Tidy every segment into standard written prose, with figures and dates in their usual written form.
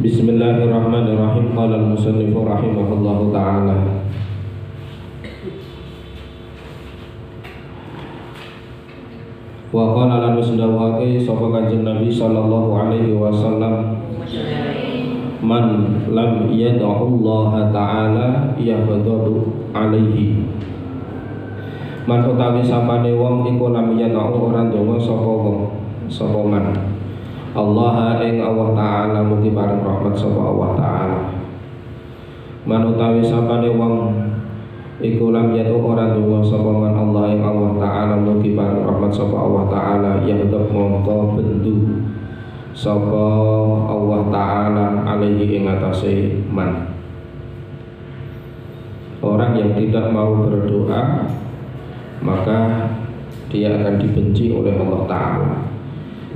Bismillahirrahmanirrahim. Qala al-musannifu rahimahullahu ta'ala. Wa qala lan wasdawake sapa Kanjeng Nabi sallallahu alaihi wasallam, man lam yad'ullaha ta'ala yaghdabu alaihi. Man utawi sapane wong iku lam yad'u ora ndonga sapa man Allah ing Allah Ta'ala mugi paring rahmat sapa Allah Ta'ala. Man utawi sapane wong iku lam yad'u ora ndonga sapa man Allah ing Allah Ta'ala mugi paring rahmat sapa Allah Ta'ala, yahdab mongko bendu sapa Allah Ta'ala alaihi ing atase man. Orang yang tidak mau berdoa maka dia akan dibenci oleh Allah Ta'ala.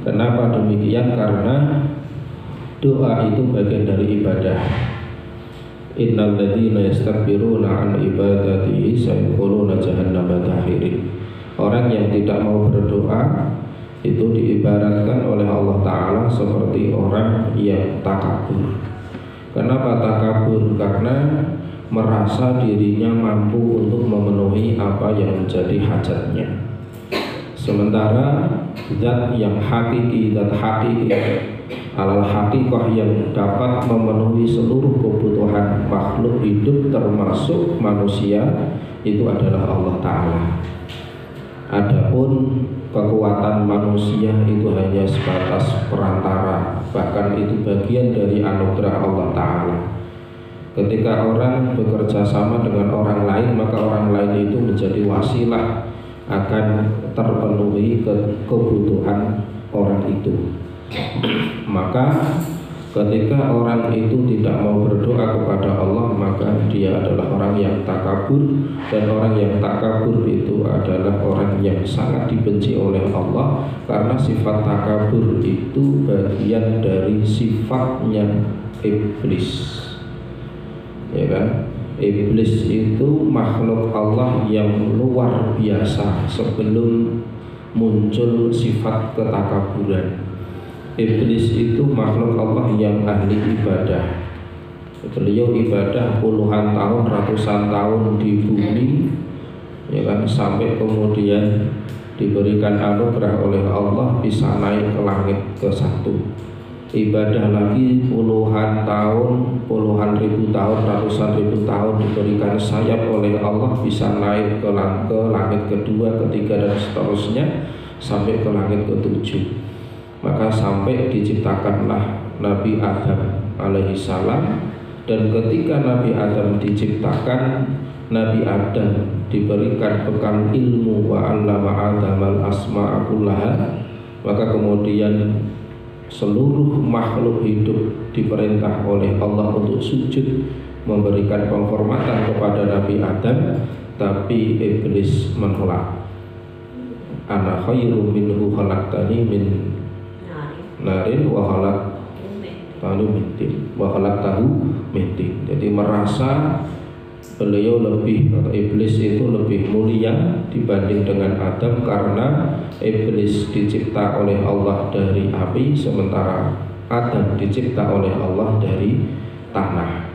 Kenapa demikian? Karena doa itu bagian dari ibadah. Innal ladzina yastakbiruna an ibadatihi sayadkhuluna jahannama dakhirin. Orang yang tidak mau berdoa itu diibaratkan oleh Allah Ta'ala seperti orang yang takabur. Kenapa takabur? Karena merasa dirinya mampu untuk memenuhi apa yang menjadi hajatnya. Sementara zat yang hakiki, zat hakiki alal hakikah yang dapat memenuhi seluruh kebutuhan makhluk hidup termasuk manusia itu adalah Allah Ta'ala. Adapun kekuatan manusia itu hanya sebatas perantara, bahkan itu bagian dari anugerah Allah Ta'ala. Ketika orang bekerja sama dengan orang lain, maka orang lain itu menjadi wasilah akan terpenuhi kebutuhan orang itu. Maka ketika orang itu tidak mau berdoa kepada Allah, maka dia adalah orang yang takabur. Dan orang yang takabur itu adalah orang yang sangat dibenci oleh Allah, karena sifat takabur itu bagian dari sifatnya iblis. Ya kan? Iblis itu makhluk Allah yang luar biasa sebelum muncul sifat ketakaburan. Iblis itu makhluk Allah yang ahli ibadah. Beliau ibadah puluhan tahun, ratusan tahun di bumi, ya kan, sampai kemudian diberikan anugerah oleh Allah bisa naik ke langit ke-1. Ibadah lagi puluhan tahun, puluhan ribu tahun, ratusan ribu tahun, diberikan sayap oleh Allah bisa naik ke langit kedua, ketiga dan seterusnya sampai ke langit ke-7. Maka sampai diciptakanlah Nabi Adam alaihissalam. Dan ketika Nabi Adam diciptakan, Nabi Adam diberikan bekal ilmu wa 'allama Adamal asma'a kullaha. Maka kemudian seluruh makhluk hidup diperintah oleh Allah untuk sujud, memberikan penghormatan kepada Nabi Adam. Tapi iblis menolak. Ana khairum minhu khalaqtani min narin wa khalaqtahu min tin wa khalaqtahu min tin. Jadi merasa beliau lebih, atau iblis itu lebih mulia dibanding dengan Adam, karena iblis dicipta oleh Allah dari api, sementara Adam dicipta oleh Allah dari tanah.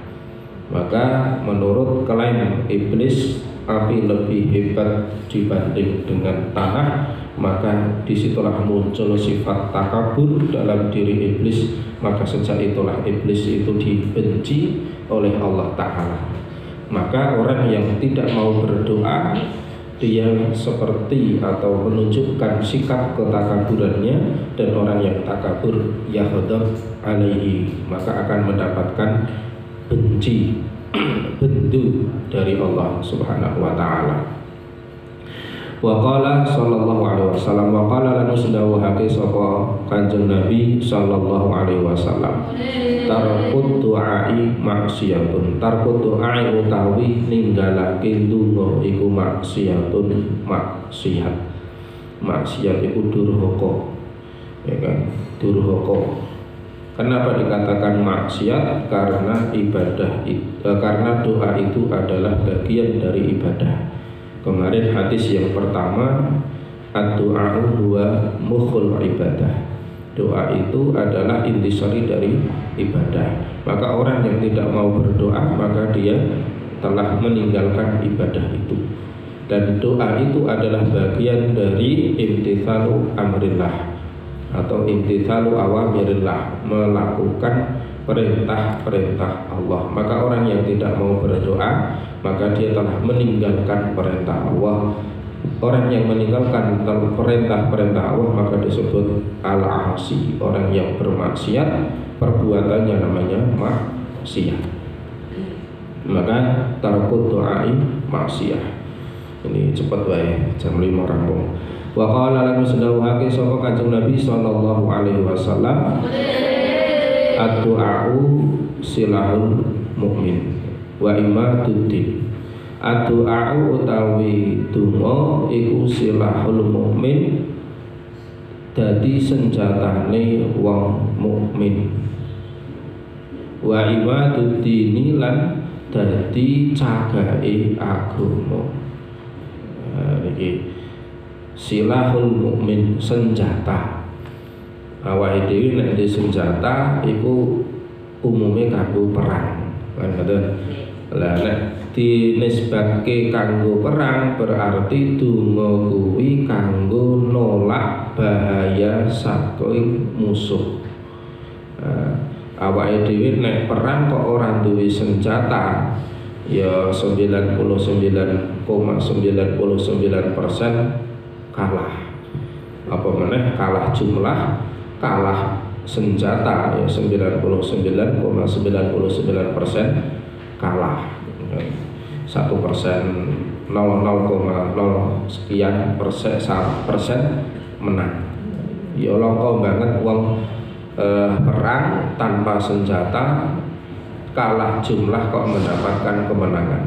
Maka menurut klaim iblis, api lebih hebat dibanding dengan tanah. Maka disitulah muncul sifat takabur dalam diri iblis. Maka sejak itulah iblis itu dibenci oleh Allah Ta'ala. Maka orang yang tidak mau berdoa, dia seperti atau menunjukkan sikap ketakaburannya. Dan orang yang takabur yahdab alaihi, maka akan mendapatkan benci, bendu dari Allah Subhanahu wa Ta'ala. Wa qala sallallahu alaihi wasallam, wa qala lan usdawahake sapa Kanjeng Nabi sallallahu alaihi wasallam, tarkut du'ai maksiatun. Tarkut du'ai utawi ninggalake ndonga iku maksiatun, maksiat. Maksiat iku durhaka, ya kan, durhaka. Kenapa dikatakan maksiat? Karena karena doa itu adalah bagian dari ibadah. Kemarin hadis yang pertama, ad-du'a'u huwa mukhul ibadah. Doa itu adalah intisari dari ibadah. Maka orang yang tidak mau berdoa, maka dia telah meninggalkan ibadah itu. Dan doa itu adalah bagian dari imtithalu amrillah atau imtithalu awamirillah, melakukan perintah-perintah Allah. Maka orang yang tidak mau berdoa, maka dia telah meninggalkan perintah Allah. Orang yang meninggalkan perintah-perintah Allah maka disebut al-asi, orang yang bermaksiat, perbuatannya namanya maksiat. Maka tarkut doai maksiat. Ini cepat wae, jam 5 rampung. Wa qala lan sedawuhake sapa Kanjeng Nabi sallallahu alaihi wasallam, ad-du'a'u silahul mukmin wa imaduddin. Ad-du'a'u utawi donga iku silahul mukmin, dadi senjatane wong mukmin. Wa imaduddin lan dadi cagake agama. Niki silahul mukmin, senjata. Awake dhewe nek di senjata iku umume kanggo perang, kan ngoten. Lah nek dinisbake kanggo perang berarti donga kuwi kanggo nolak bahaya saking musuh. Awake dhewe nek perang kok ora duwe senjata, ya 99,99% kalah. Apa meneh kalah jumlah, kalah senjata, ya 99,99% kalah. 1%, 0,0 sekian persen menang. Ya longko banget wong perang tanpa senjata, kalah jumlah kok mendapatkan kemenangan.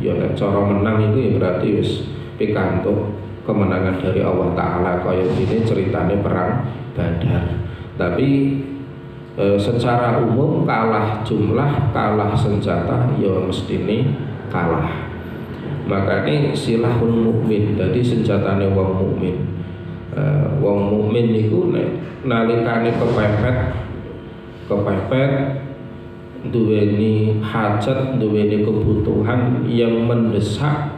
Ya nek cara menang itu ya berarti wis pikantuk kemenangan dari Allah Ta'ala. Kaya ini ceritanya perang Badar. Tapi secara umum kalah jumlah, kalah senjata, ya mestine kalah. Makanya silahul mukmin, jadi senjatane wong mukmin. Wong mukmin niku nek nalikane kepepet duweni hajat, duweni kebutuhan yang mendesak,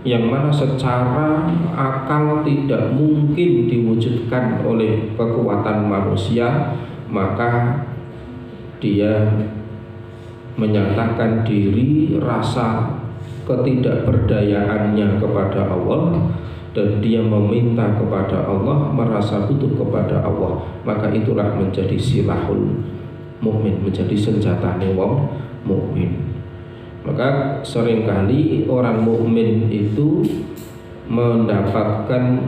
yang mana secara akal tidak mungkin diwujudkan oleh kekuatan manusia, maka dia menyatakan diri rasa ketidakberdayaannya kepada Allah, dan dia meminta kepada Allah, merasa butuh kepada Allah. Maka itulah menjadi silahul mukmin, menjadi senjatane wong mukmin. Maka seringkali orang mukmin itu mendapatkan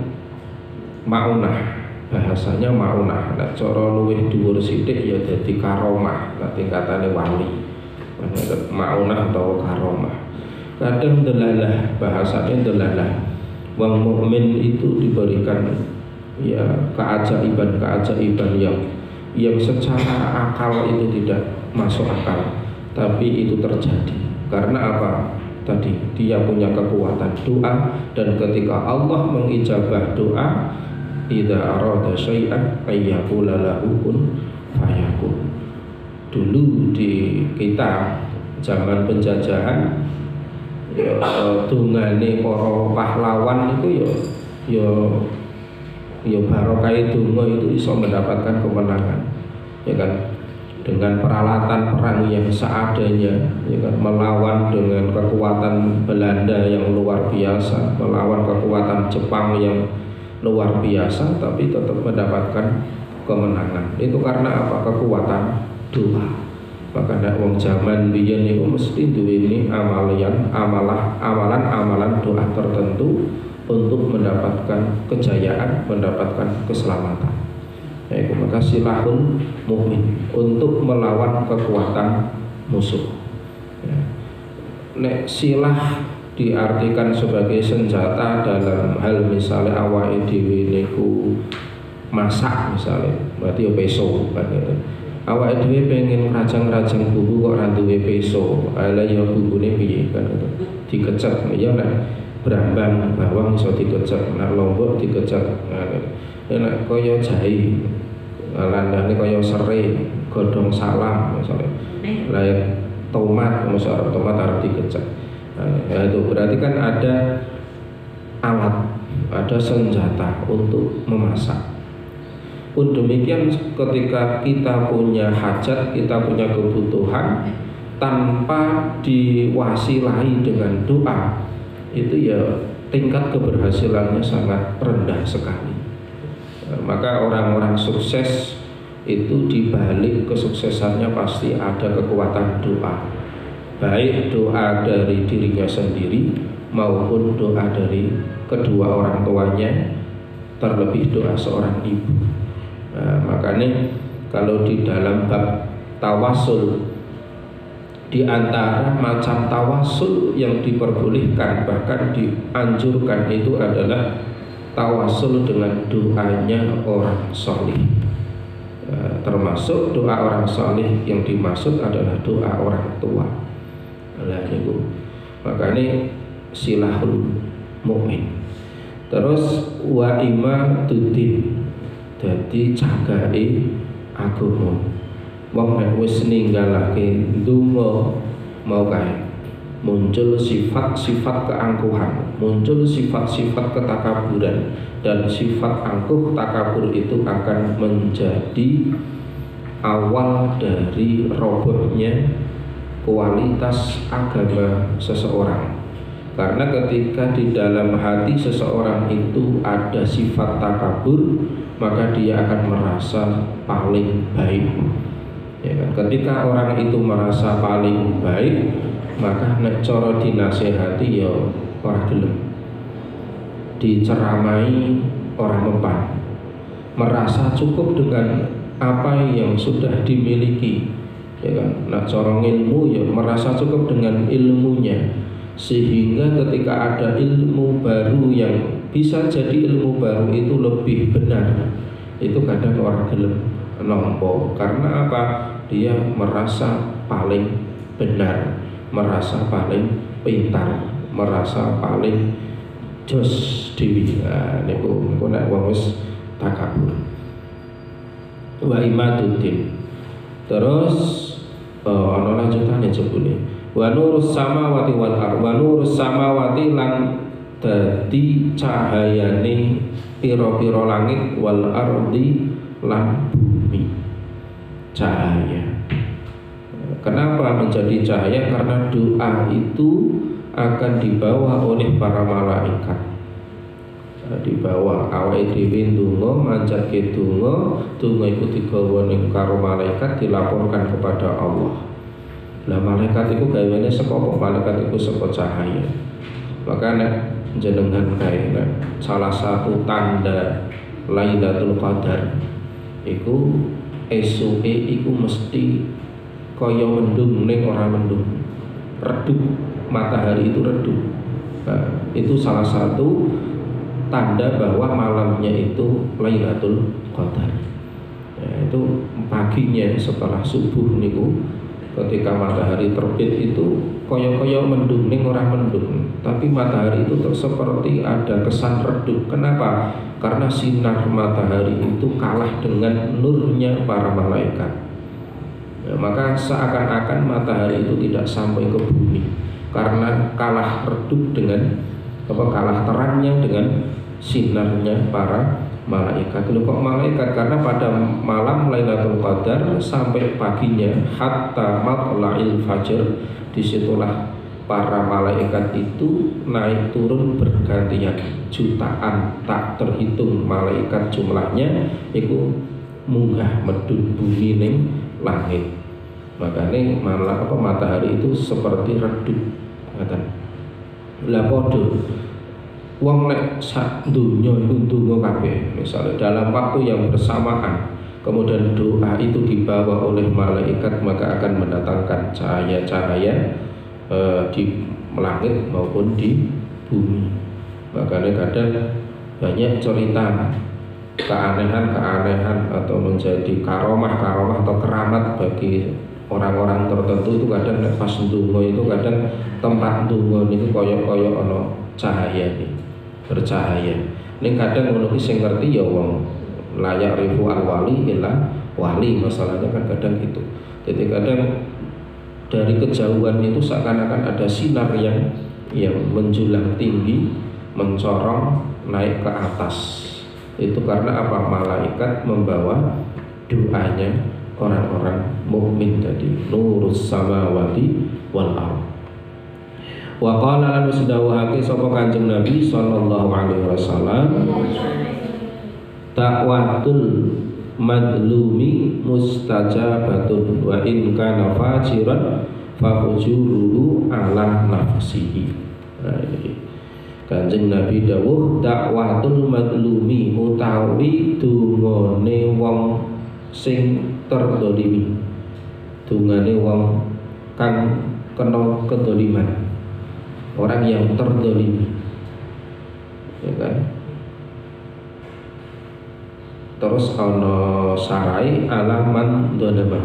maunah, bahasanya maunah. Nek cara luwih dhuwur sithik ya dadi karomah, nek tingkatane wali. Maunah atau karomah. Kadang delalah, bahasanya delalah. Wong mukmin itu diberikan ya keajaiban-keajaiban yang secara akal itu tidak masuk akal, tapi itu terjadi. Karena apa? Tadi dia punya kekuatan doa, dan ketika Allah mengijabah doa, idza arada syai'an ayyaqula lahu kun fayakun. Dulu di kita zaman penjajahan, ya dungane para pahlawan itu ya barokah donga itu bisa mendapatkan kemenangan, ya kan, dengan peralatan perang yang seadanya, ya kan, melawan dengan kekuatan Belanda yang luar biasa, melawan kekuatan Jepang yang luar biasa, tapi tetap mendapatkan kemenangan. Itu karena apa? Kekuatan doa. Maka nek wong zaman biyen niku mesti duweni amalan doa tertentu untuk mendapatkan kejayaan, mendapatkan keselamatan. Yaitu maka silahul mukmin, untuk melawan kekuatan musuh. Nek silah diartikan sebagai senjata dalam hal misalnya awake dhewe niku masak misalnya, berarti ya peso kan gitu. Awake dhewe pengen ngrajang-rajang bumbu kok ora duwe peso, ala ya bumbune piye kan gitu. Dikecek ya nek brambang bawang iso dikecek, nek lombok dikecek. Nek kaya jahe landane kaya serai, godhong salam misalnya. Lah tomat, misalnya tomat harus dikecek. Ya itu berarti kan ada alat, ada senjata untuk memasak. Pun demikian ketika kita punya hajat, kita punya kebutuhan, tanpa diwasilahi dengan doa, itu ya tingkat keberhasilannya sangat rendah sekali. Maka orang-orang sukses itu dibalik kesuksesannya pasti ada kekuatan doa, baik doa dari dirinya sendiri maupun doa dari kedua orang tuanya, terlebih doa seorang ibu. Makanya kalau di dalam bab tawasul, di antara macam tawasul yang diperbolehkan bahkan dianjurkan itu adalah tawasul dengan doanya orang solih. Termasuk doa orang solih yang dimaksud adalah doa orang tua. Makanya silahul mukmin. Terus wa imaduddin, dadi cagaké agama. Wong nek wis ninggalake ndonga mau kae muncul sifat-sifat keangkuhan, muncul sifat-sifat ketakaburan, dan sifat angkuh takabur itu akan menjadi awal dari robohnya kualitas agama seseorang. Karena ketika di dalam hati seseorang itu ada sifat takabur, maka dia akan merasa paling baik. Ya kan? Ketika orang itu merasa paling baik, maka nek cara dinasehati ya ora gelem, diceramai orang mempan, merasa cukup dengan apa yang sudah dimiliki. Ya kan? Nah, cara ilmu ya merasa cukup dengan ilmunya. Sehingga ketika ada ilmu baru yang bisa jadi ilmu baru itu lebih benar, itu kadang orang gelem nompo. Karena apa? Dia merasa paling benar, merasa paling pintar, merasa paling jos dewi. Nah, niku nek wong wis takabur. Wa imaduddin. Terus ana lanjutane jebule. Wa nurus samawati wal ardh, wa nurus samawati lan dadi cahayane pira-pira langit, wal ardi lan bumi. Cahaya. Kenapa menjadi cahaya? Karena doa itu akan dibawa oleh para malaikat. Dibawa awake dhewe ndonga, manjatke donga iku digawa ning karo malaikat, dilaporkan kepada Allah. Lah malaikat itu gaweane saka apa? Malaikat itu saka cahaya. Maka nek jenengan kae salah satu tanda Lailatul Qadar iku esuke iku mesti kaya mendung ning ora mendung. Redup, matahari itu redup. Nah, itu salah satu tanda bahwa malamnya itu Lailatul Qadar. Ya, itu paginya setelah subuh niku, ketika matahari terbit itu koyo-koyo mendung ning ora mendung, tapi matahari itu seperti ada kesan redup. Kenapa? Karena sinar matahari itu kalah dengan nurnya para malaikat. Ya, maka seakan-akan matahari itu tidak sampai ke bumi karena kalah redup dengan kalah terangnya dengan sinarnya para malaikat. Loh kok malaikat? Karena pada malam Lailatul Qadar sampai paginya hatta matla'il fajr, disitulah para malaikat itu naik turun bergantian, jutaan tak terhitung malaikat jumlahnya itu munggah medun bumi ning langit. Makanya matahari itu seperti redup. Lah podo wong nek sak dunya itu ndonga kabeh, misalnya dalam waktu yang bersamaan, kemudian doa itu dibawa oleh malaikat, maka akan mendatangkan cahaya-cahaya di langit maupun di bumi. Makanya kadang banyak cerita keanehan-keanehan atau menjadi karomah-karomah atau keramat bagi orang-orang tertentu itu kadang nek pas ndonga itu kadang tempat ndonga niku kaya-kaya ana cahaya nih, bercahaya. Ning kadang ngono ki sing ngerti ya wong layak rifu al wali illa wali, masalahnya kan kadang gitu. Jadi kadang dari kejauhan itu seakan-akan ada sinar yang menjulang tinggi, mencorong naik ke atas. Itu karena apa? Malaikat membawa doanya orang-orang mukmin tadi. Nurus samawati wal ardh. Wa qala lan sedawuhake sapa Kanjeng Nabi sallallahu alaihi wasallam, dakwatul madlumi mustajabatun wa in kana fajiran fa fujuruhu ala nafsihi. Nah, ini Kanjeng Nabi dawuh, dakwatul madlumi utawi dungane wong sing terdolimi, dungane wong kang kena kedoliman, orang yang terdolimi, ya kan? Terus ana sarai alaman dolama.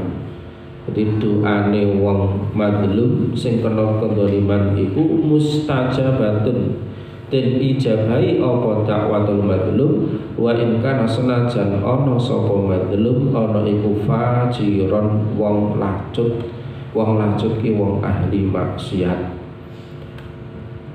Jadi doane wong madlum sing kena kedoliman iku mustajabatun, den ijabahi apa dakwatul madlum wa in kana senajan ana sapa madlum ana iku fajiron wong lacut. Wong lacut ki wong ahli maksiat.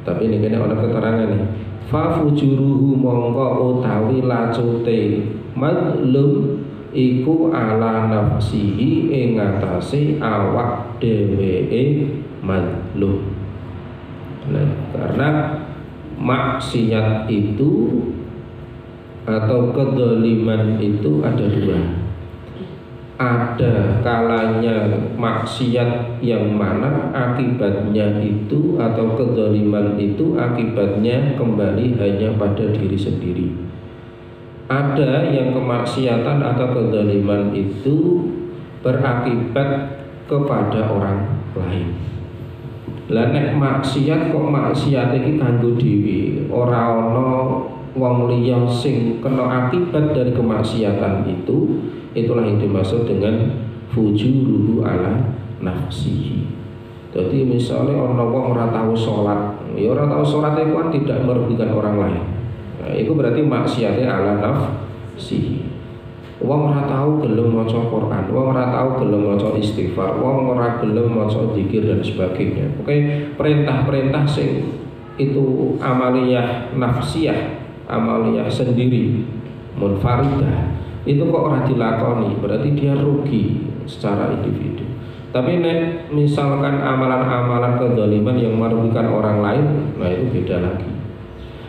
Tapi ini kene ana keterangan nih. Fa fujuruhu mongko utawi lacute madlum iku ala nafsihi ing atase awak dheweke madlum. Nah, karena maksiat itu atau kedzaliman itu ada dua. Ada kalanya maksiat yang mana akibatnya itu atau kedzaliman itu akibatnya kembali hanya pada diri sendiri. Ada yang kemaksiatan atau kedzaliman itu berakibat kepada orang lain. Lah nek maksiat kok maksiat iki kanggo dhewe, ora ana wong liya sing kena akibat dari kemaksiatan itu. Itulah yang dimaksud dengan fujuruhu ala nafsihi. Jadi misalnya orang wong ora tahu sholat, ya ora tahu sholat itu kan tidak merugikan orang lain. Nah, itu berarti maksiatnya ala nafsihi. Wong ora tahu gelem maca Quran, wong ora tahu gelem maca istighfar, wong ora gelem maca zikir dan sebagainya. Oke, perintah-perintah sing itu amaliyah nafsiyah, amaliyah sendiri, munfaridah. Itu kok orang dilakoni, berarti dia rugi secara individu. Tapi nek misalkan amalan-amalan kezaliman yang merugikan orang lain, nah itu beda lagi.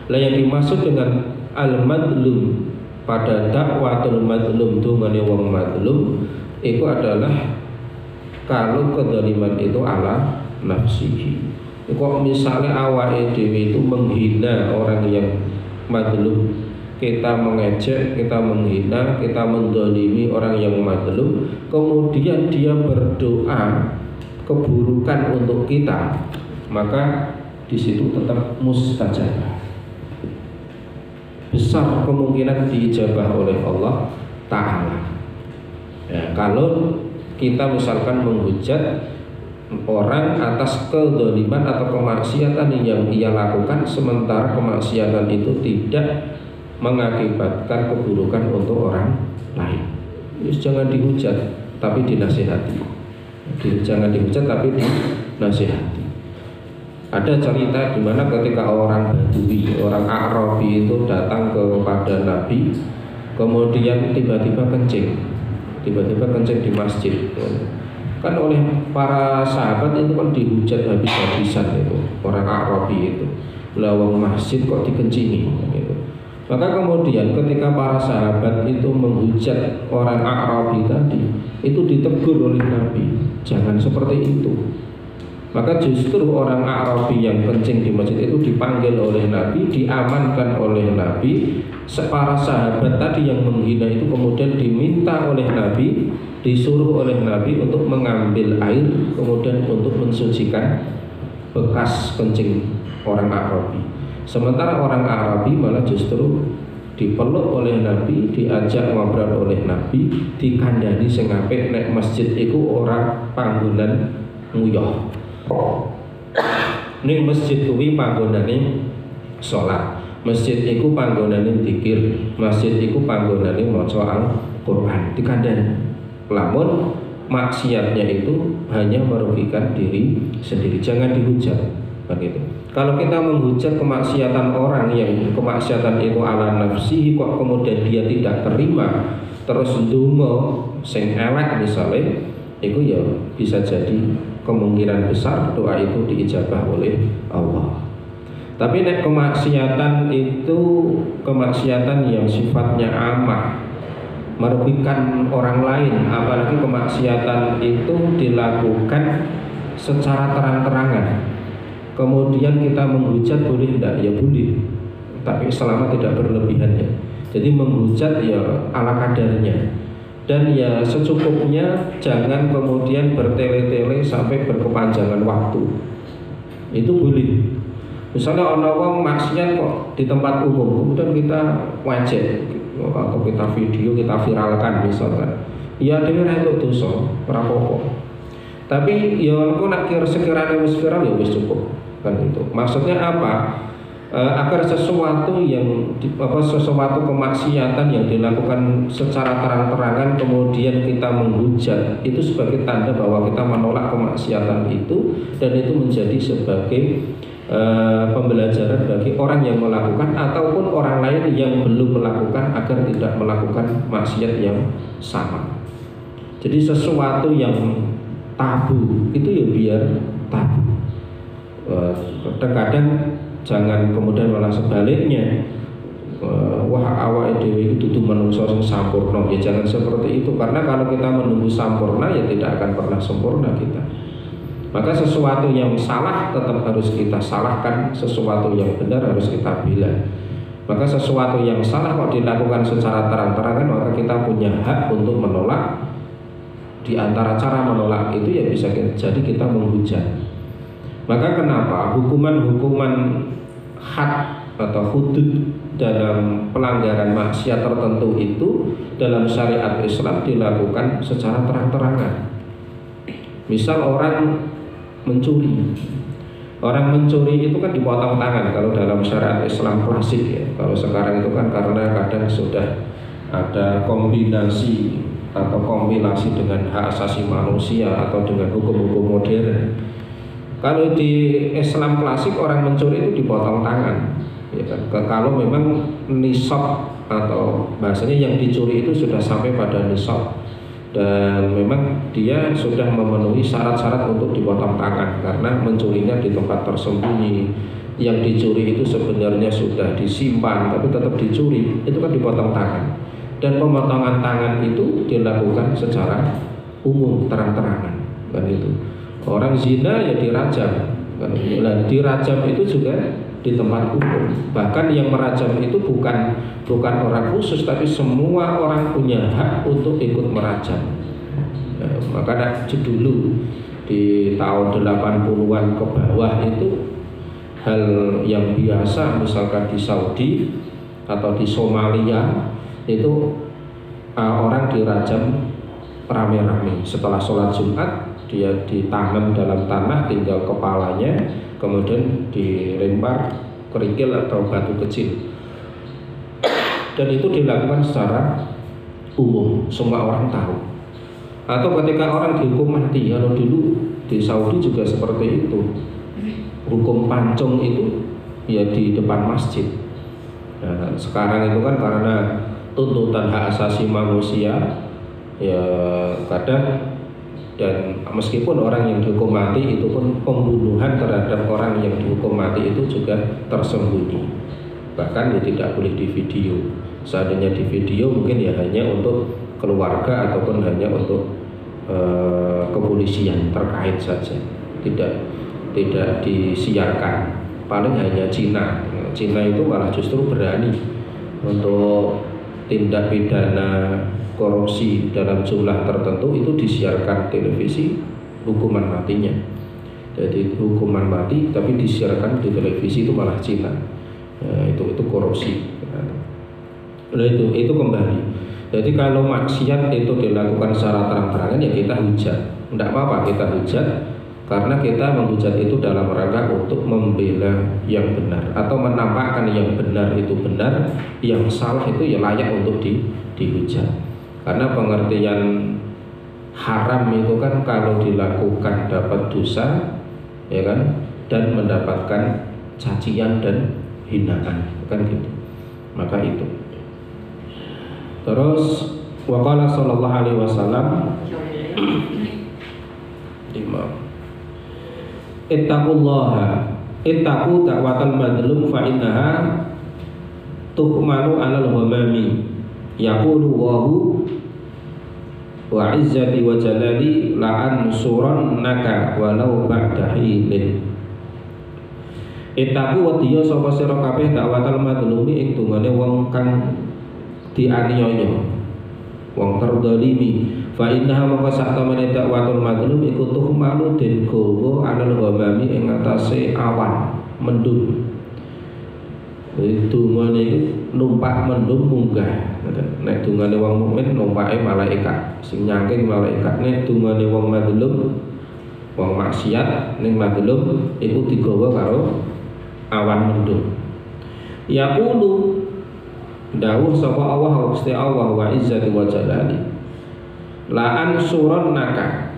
Lah yang dimaksud dengan al-madlum pada dakwatul madlum dungane wong madlum itu adalah kalau kezaliman itu ala nafsihi. Kok misalnya awake dhewe itu menghina orang yang madlum, kita mengejek, kita menghina, kita mendolimi orang yang madlum, kemudian dia berdoa keburukan untuk kita, maka di situ tetap mustajabah. Besar kemungkinan diijabah oleh Allah Ta'ala. Ya, kalau kita misalkan menghujat orang atas kedoliman atau kemaksiatan yang ia lakukan, sementara kemaksiatan itu tidak mengakibatkan keburukan untuk orang lain. Jangan dihujat, tapi dinasihati. Jangan dihujat, tapi dinasihati. Ada cerita di mana ketika orang Badui, orang Arabi itu datang kepada Nabi, kemudian tiba-tiba kencing di masjid. Kan oleh para sahabat itu kan dihujat habis-habisan itu orang Arabi itu. Lawang masjid kok dikencingi gitu. Maka kemudian ketika para sahabat itu menghujat orang Arabi tadi, itu ditegur oleh Nabi, jangan seperti itu. Maka justru orang Arabi yang kencing di masjid itu dipanggil oleh Nabi, diamankan oleh Nabi. Para sahabat tadi yang menghina itu kemudian diminta oleh Nabi, disuruh oleh Nabi untuk mengambil air, kemudian untuk mensucikan bekas kencing orang Arabi. Sementara orang Arabi malah justru dipeluk oleh Nabi, diajak ngobrol oleh Nabi, dikandani sing apik nek masjid iku ora panggonan nguyah. Ning masjid kuwi panggonane salat. Masjid iku panggonane dzikir, masjid iku panggonane maca Al-Qur'an. Dikandani. Lamun maksiatnya itu hanya merugikan diri sendiri, jangan dihujat begitu. Kalau kita menghujat kemaksiatan orang yang kemaksiatan itu ala nafsihi, kok kemudian dia tidak terima terus ndonga sing elek misalnya, itu ya bisa jadi kemungkinan besar doa itu diijabah oleh Allah. Tapi nek kemaksiatan itu kemaksiatan yang sifatnya amah, merugikan orang lain, apalagi kemaksiatan itu dilakukan secara terang-terangan, kemudian kita menghujat boleh tidak? Ya boleh, tapi selama tidak berlebihan ya. Jadi menghujat ya ala kadarnya, dan ya secukupnya, jangan kemudian bertele-tele sampai berkepanjangan waktu. Itu boleh. Misalnya orang maksiat kok di tempat umum, kemudian kita wajib atau kita video, kita viralkan misalnya, ya dengar itu dosa, rapopo. Tapi ya aku nak sekiranya wis viral ya wis cukup kan itu. Maksudnya apa? Agar sesuatu yang sesuatu kemaksiatan yang dilakukan secara terang-terangan kemudian kita menghujat, itu sebagai tanda bahwa kita menolak kemaksiatan itu, dan itu menjadi sebagai pembelajaran bagi orang yang melakukan ataupun orang lain yang belum melakukan agar tidak melakukan maksiat yang sama. Jadi sesuatu yang tabu itu ya biar tabu. Kadang-kadang jangan kemudian malah sebaliknya, wah awake dhewe itu dudu manungsa sing sampurna. Ya jangan seperti itu, karena kalau kita menunggu sampurna ya tidak akan pernah sempurna kita. Maka sesuatu yang salah tetap harus kita salahkan, sesuatu yang benar harus kita bela. Maka sesuatu yang salah kalau dilakukan secara terang-terangan, maka kita punya hak untuk menolak. Di antara cara menolak itu ya bisa jadi kita menghujat. Maka kenapa hukuman-hukuman had atau hudud dalam pelanggaran maksiat tertentu itu dalam syariat Islam dilakukan secara terang-terangan. Misal orang mencuri. Orang mencuri itu kan dipotong tangan kalau dalam syariat Islam klasik ya. Kalau sekarang itu kan karena kadang sudah ada kombinasi atau kompilasi dengan hak asasi manusia atau dengan hukum-hukum modern. Kalau di Islam klasik orang mencuri itu dipotong tangan, ya kan? Kalau memang nisab atau bahasanya yang dicuri itu sudah sampai pada nisab, dan memang dia sudah memenuhi syarat-syarat untuk dipotong tangan karena mencurinya di tempat tersembunyi. Yang dicuri itu sebenarnya sudah disimpan tapi tetap dicuri, itu kan dipotong tangan. Dan pemotongan tangan itu dilakukan secara umum, terang-terangan, kan itu. Orang zina ya dirajam, kan? Dirajam itu juga di tempat umum. Bahkan yang merajam itu bukan orang khusus, tapi semua orang punya hak untuk ikut merajam. Maka dulu di tahun 80-an ke bawah itu hal yang biasa, misalkan di Saudi atau di Somalia itu orang dirajam rame-rame. Setelah sholat Jumat dia ditanam dalam tanah, tinggal kepalanya, kemudian dilempar kerikil atau batu kecil, dan itu dilakukan secara umum, semua orang tahu. Atau ketika orang dihukum mati, kalau dulu di Saudi juga seperti itu, hukum pancung itu ya di depan masjid. Nah, sekarang itu kan karena tuntutan hak asasi manusia ya kadang, dan meskipun orang yang dihukum mati itu pun pembunuhan terhadap orang yang dihukum mati itu juga tersembunyi, bahkan ya tidak boleh di video. Seandainya di video mungkin ya hanya untuk keluarga ataupun hanya untuk kepolisian terkait saja, tidak disiarkan. Paling hanya Cina itu malah justru berani untuk tindak pidana korupsi dalam jumlah tertentu itu disiarkan televisi, hukuman matinya. Jadi hukuman mati tapi disiarkan di televisi, itu malah Cina. Itu korupsi. Nah, itu kembali. Jadi kalau maksiat itu dilakukan secara terang-terangan ya kita hujat, tidak apa-apa kita hujat, Karena kita menghujat itu dalam rangka untuk membela yang benar atau menampakkan yang benar itu benar, yang salah itu ya layak untuk dihujat. Karena pengertian haram itu kan kalau dilakukan dapat dosa, ya kan, dan mendapatkan cacian dan hinaan, kan gitu. Maka itu. Terus waqala sallallahu alaihi wasallam ittaqu da'watal madlum fa innaha tuhmalu 'alal ghamami yaqulu wa izzati wa jalali la ansurannaka walau ba'da hilin. Ittaqu wadiya sapa sira kabeh da'watal madlumi ing dungane wong kang dianiaya, wong terdolimi. Fa innaha maka sak temene dakwatul madlum iku tuhmalu den gawa alal ghamami ing atase awan mendung. Dungane iku numpak mendung munggah. Nek dungane wong mukmin numpake malaikat, sing nyangking malaikat. Nek dungane wong madlum, wong maksiat ning madlum iku digawa karo awan mendung. Yaqulu dawuh sapa Allah Gusti Allah wa izzati wa jalali la ansurannaka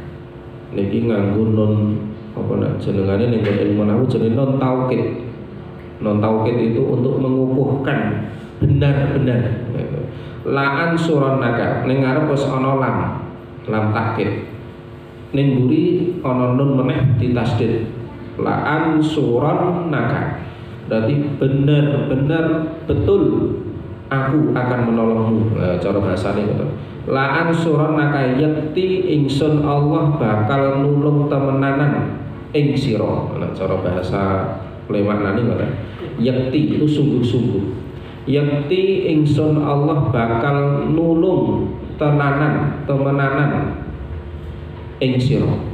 niki nganggo non apa nak jenengane ning ilmu nahwu jenenge non taukid. Non taukid itu untuk mengukuhkan benar-benar. La ansurannaka ning ngarep wis ana lam takkid. Ning mburi ana nun meneh ditasdid. La ansurannaka. Berarti benar-benar betul aku akan menolongmu. Cara bahasane ngoten. La ansurannaka yakti ingsun Allah bakal nulung temenanan ing sira. Nah, cara bahasa lemaknane ngoten. Yakti itu sungguh-sungguh. Yakti ingsun Allah bakal nulung temenanan ing sira.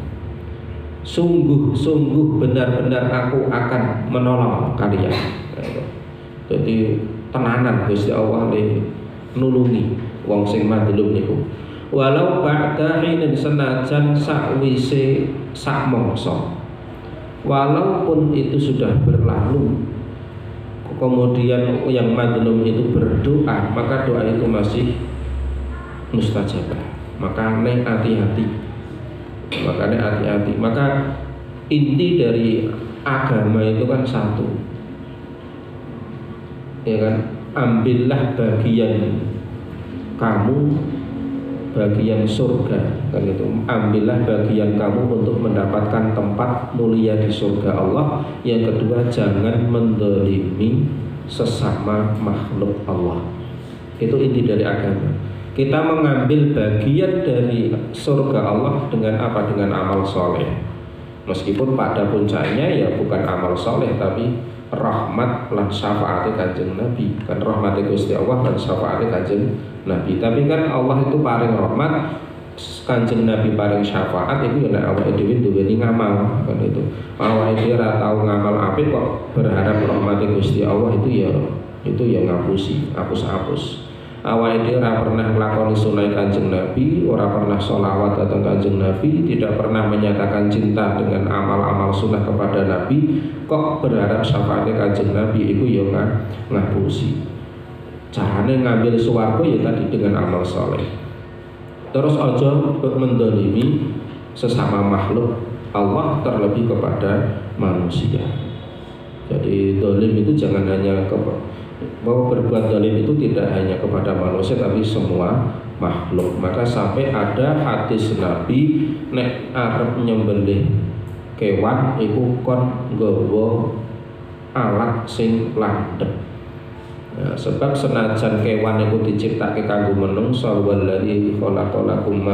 Sungguh-sungguh benar-benar aku akan menolong kalian. Jadi tenanan Gusti Allah nulungi wong sing madlum niku. Walau ba'da hinin senajan sakwise sak mangsa. Walaupun itu sudah berlalu, kemudian yang madlum itu berdoa, maka doa itu masih mustajabah. Makanya hati-hati. Maka inti dari agama itu kan satu, ya kan, ambillah bagian kamu, bagian surga, kan gitu. Ambillah bagian kamu untuk mendapatkan tempat mulia di surga Allah. Yang kedua, jangan mendolimi sesama makhluk Allah. Itu inti dari agama. Kita mengambil bagian dari surga Allah dengan apa? Dengan amal soleh. Meskipun pada puncaknya ya bukan amal soleh, tapi rahmat lan syafaat kanjeng Nabi. Kan rahmat Gusti Allah dan syafaat kanjeng Nabi. Tapi kan Allah itu paling rahmat, kanjeng Nabi paling syafaat, itu ya nek awake dhewe duweni ngamal, kan itu. Awake dhewe ora tau ngamal apik kok berharap rahmat Gusti Allah itu ya ngapusi, hapus-hapus. Awake dhewe ora pernah nglakoni sunah kanjeng Nabi, ora pernah sholawat datang kanjeng Nabi, tidak pernah menyatakan cinta dengan amal-amal sunnah kepada Nabi, kok berharap syafaatnya kanjeng Nabi, itu ya ngapusi. Caranya ngambil swarga ya tadi dengan amal soleh. Terus ojo mendolimi sesama makhluk Allah, terlebih kepada manusia. Jadi dolim itu jangan hanya bahwa berbuat dolim itu tidak hanya kepada manusia tapi semua makhluk. Maka sampai ada hadis Nabi nek arep nyembelih kewan iku kon nggawa alat sing landhep. Ya, sebab senajan kewan itu diciptake kanggo menungso wallahi khalaqalakum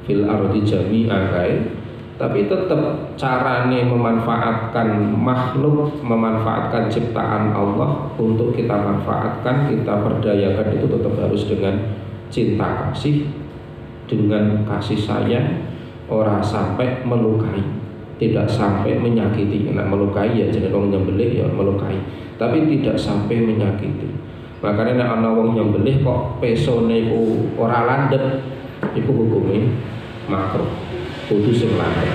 fil ardi jami'a kae, tapi tetap carane memanfaatkan makhluk, memanfaatkan ciptaan Allah untuk kita manfaatkan, kita berdayakan, itu tetap harus dengan cinta kasih, dengan kasih sayang, ora sampai melukai, tidak sampai menyakiti. Nah, melukai ya jenenge wong nyembelih ya melukai, tapi tidak sampai menyakiti. Makanya nek ana wong nyembelih kok pesone iku ora landhep, iku hukume makruh, kudu sing landhep.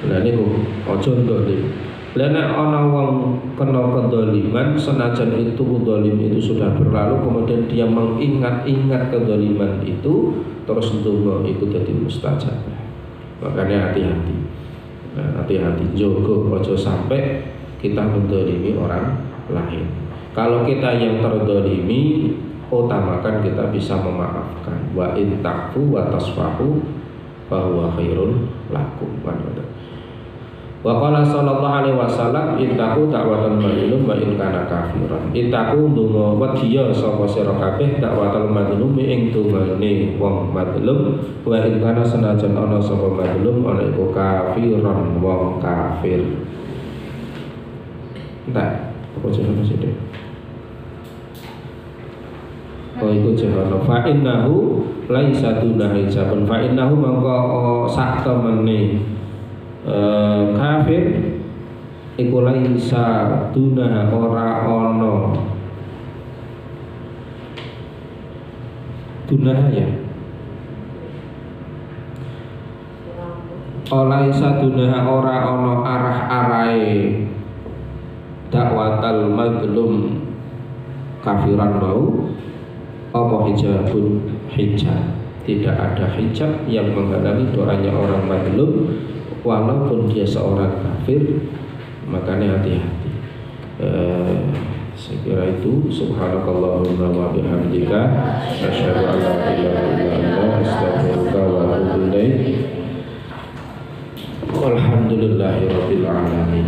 Lah niku aja dolim. Lah nek ana wong kena kedoliman, senajan itu dolim itu sudah berlalu, kemudian dia mengingat-ingat kedoliman itu, terus ndonga itu dadi mustajab. Makanya hati-hati. Nah, hati-hati jogo aja sampai kita mendolimi orang lain. Kalau kita yang terdolimi, utamakan kita bisa memaafkan. Wa in ta'fu wa tasfahu fahuwa khairul lakum. Wa qala sallallahu alaihi wasallam ittaqu da'watal mazlum wa in kana kafiran. Ittaqu ndonga wedya sapa sira kabeh da'watal mazlum ing dungane wong mazlum wa in kana senajan ana sapa mazlum ana iku kafiran wong kafir. Entar apa jenenge sithik. Oh iku jenenge fa innahu laisa dunahi sabun fa innahu mangko sak temene kafir iku laisa dunah ora ono dunah ya laisa dunah ora ono arah-arahe dakwatal mazlum kafiran mau apa hijabun hijab, tidak ada hijab yang menghalangi doanya orang mazlum walaupun dia seorang kafir. Makanya hati-hati. Saya kira itu. Subhanakallahumma wa bihamdika asyhadu an la ilaha illa anta astaghfiruka wa atubu ilaik. Walhamdulillahirabbil alamin.